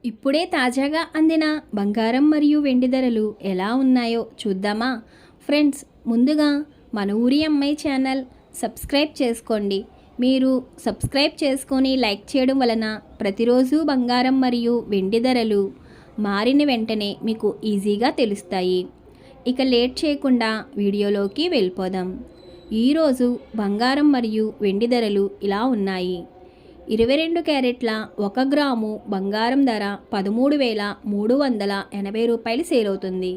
ఇప్పుడే తాజాగా అందిన బంగారం మరియు వెండి ధరలు ఎలా ఉన్నాయో చూద్దామా ఫ్రెండ్స్. ముందుగా మన ఊరి అమ్మాయి ఛానల్ సబ్స్క్రైబ్ చేసుకోండి. మీరు సబ్స్క్రైబ్ చేసుకొని లైక్ చేయడం వలన ప్రతిరోజు బంగారం మరియు వెండి ధరలు మారిన వెంటనే మీకు ఈజీగా తెలుస్తాయి. ఇక లేట్ చేయకుండా వీడియోలోకి వెళ్ళిపోదాం. ఈరోజు బంగారం మరియు వెండి ధరలు ఇలా ఉన్నాయి. 22 క్యారెట్ల 1 గ్రాము బంగారం ధర 13,380 రూపాయలు సేల్ అవుతుంది.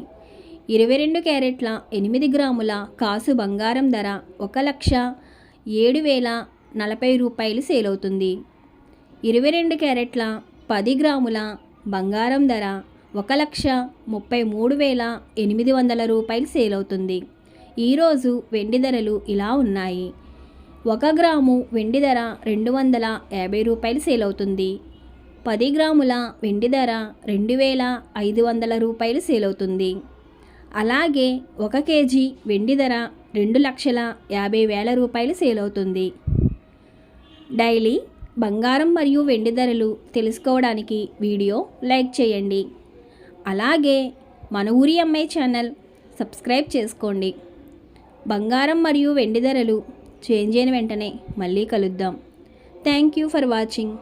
22 క్యారెట్ల 8 గ్రాముల కాసు బంగారం ధర 1,07,040 రూపాయలు సేల్ అవుతుంది. 22 క్యారెట్ల 10 గ్రాముల బంగారం ధర 1,33,800 రూపాయలు సేల్ అవుతుంది. ఈరోజు వెండి ధరలు ఇలా ఉన్నాయి. 1 గ్రాము వెండి ధర 250 రూపాయలు సేల్ అవుతుంది. 10 గ్రాముల వెండి ధర 2,500 రూపాయలు సేల్ అవుతుంది. అలాగే 1 కేజీ వెండి ధర 2,50,000 రూపాయలు సేల్ అవుతుంది. డైలీ బంగారం మరియు వెండి ధరలు తెలుసుకోవడానికి వీడియో లైక్ చేయండి. అలాగే మన ఊరి అమ్మాయి ఛానల్ సబ్స్క్రైబ్ చేసుకోండి. బంగారం మరియు వెండి ధరలు చేంజ్ అయిన వెంటనే మళ్ళీ కలుద్దాం. Thank you for watching.